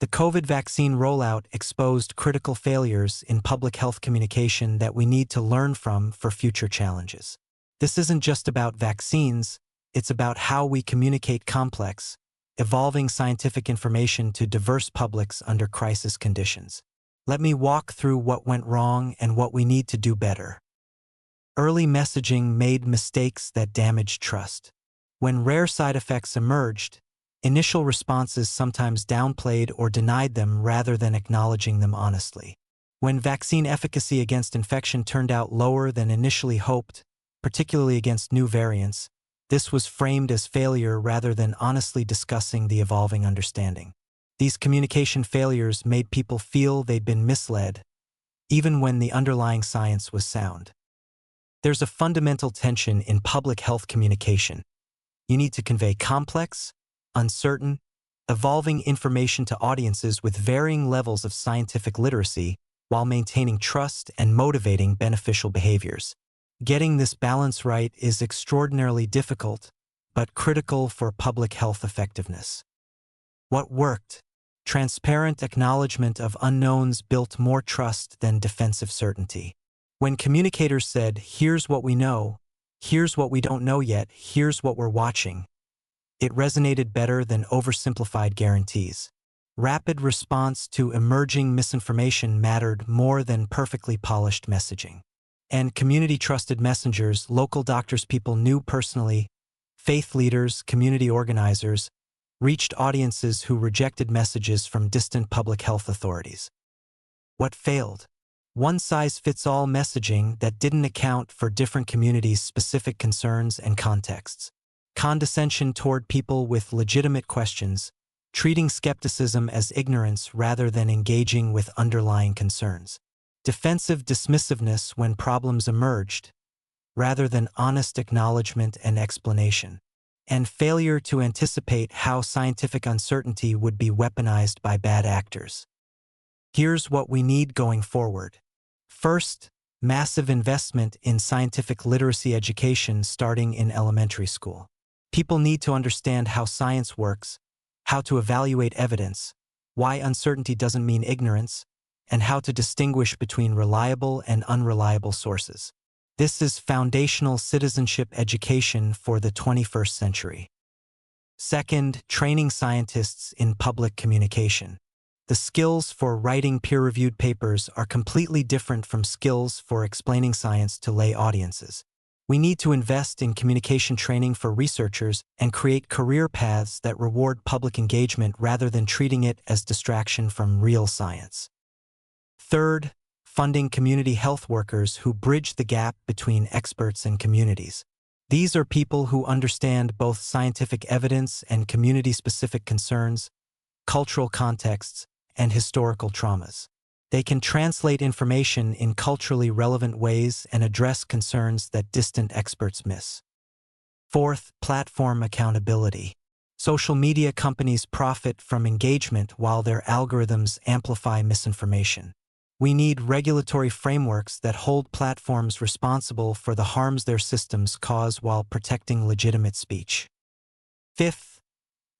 The COVID vaccine rollout exposed critical failures in public health communication that we need to learn from for future challenges. This isn't just about vaccines, it's about how we communicate complex, evolving scientific information to diverse publics under crisis conditions. Let me walk through what went wrong and what we need to do better. Early messaging made mistakes that damaged trust. When rare side effects emerged, initial responses sometimes downplayed or denied them rather than acknowledging them honestly. When vaccine efficacy against infection turned out lower than initially hoped, particularly against new variants, this was framed as failure rather than honestly discussing the evolving understanding. These communication failures made people feel they'd been misled, even when the underlying science was sound. There's a fundamental tension in public health communication. You need to convey complex, uncertain, evolving information to audiences with varying levels of scientific literacy while maintaining trust and motivating beneficial behaviors. Getting this balance right is extraordinarily difficult, but critical for public health effectiveness. What worked? Transparent acknowledgement of unknowns built more trust than defensive certainty. When communicators said, "Here's what we know, here's what we don't know yet, here's what we're watching," it resonated better than oversimplified guarantees. Rapid response to emerging misinformation mattered more than perfectly polished messaging. And community-trusted messengers, local doctors people knew personally, faith leaders, community organizers, reached audiences who rejected messages from distant public health authorities. What failed? One-size-fits-all messaging that didn't account for different communities' specific concerns and contexts. Condescension toward people with legitimate questions, treating skepticism as ignorance rather than engaging with underlying concerns. Defensive dismissiveness when problems emerged, rather than honest acknowledgement and explanation. And failure to anticipate how scientific uncertainty would be weaponized by bad actors. Here's what we need going forward. First, massive investment in scientific literacy education starting in elementary school. People need to understand how science works, how to evaluate evidence, why uncertainty doesn't mean ignorance, and how to distinguish between reliable and unreliable sources. This is foundational citizenship education for the 21st century. Second, training scientists in public communication. The skills for writing peer-reviewed papers are completely different from skills for explaining science to lay audiences. We need to invest in communication training for researchers and create career paths that reward public engagement rather than treating it as distraction from real science. Third, funding community health workers who bridge the gap between experts and communities. These are people who understand both scientific evidence and community-specific concerns, cultural contexts, and historical traumas. They can translate information in culturally relevant ways and address concerns that distant experts miss. Fourth, platform accountability. Social media companies profit from engagement while their algorithms amplify misinformation. We need regulatory frameworks that hold platforms responsible for the harms their systems cause while protecting legitimate speech. Fifth,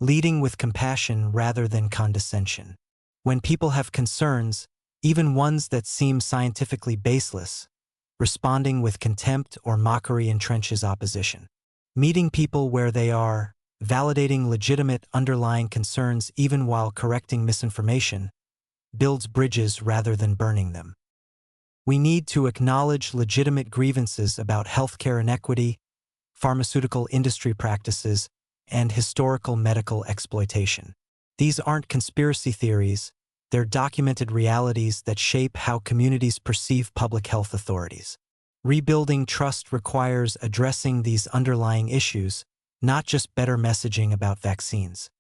leading with compassion rather than condescension. When people have concerns, even ones that seem scientifically baseless, responding with contempt or mockery entrenches opposition. Meeting people where they are, validating legitimate underlying concerns even while correcting misinformation, builds bridges rather than burning them. We need to acknowledge legitimate grievances about healthcare inequity, pharmaceutical industry practices, and historical medical exploitation. These aren't conspiracy theories, they're documented realities that shape how communities perceive public health authorities. Rebuilding trust requires addressing these underlying issues, not just better messaging about vaccines.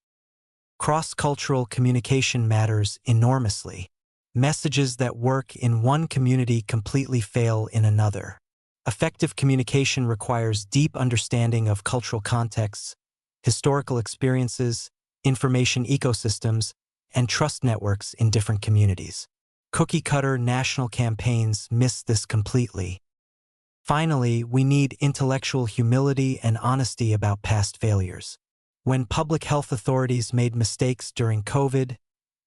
Cross-cultural communication matters enormously. Messages that work in one community completely fail in another. Effective communication requires deep understanding of cultural contexts, historical experiences, information ecosystems, and trust networks in different communities. Cookie-cutter national campaigns miss this completely. Finally, we need intellectual humility and honesty about past failures. When public health authorities made mistakes during COVID,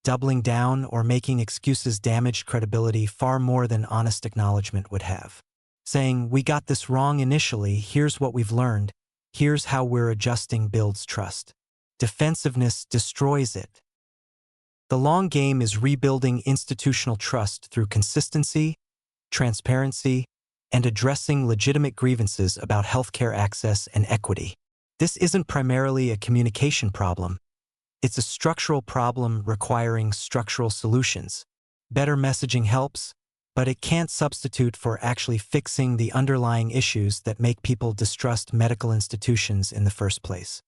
Doubling down or making excuses damaged credibility far more than honest acknowledgement would have. Saying, "We got this wrong initially, here's what we've learned, here's how we're adjusting," builds trust. Defensiveness destroys it. The long game is rebuilding institutional trust through consistency, transparency, and addressing legitimate grievances about healthcare access and equity. This isn't primarily a communication problem. It's a structural problem requiring structural solutions. Better messaging helps, but it can't substitute for actually fixing the underlying issues that make people distrust medical institutions in the first place.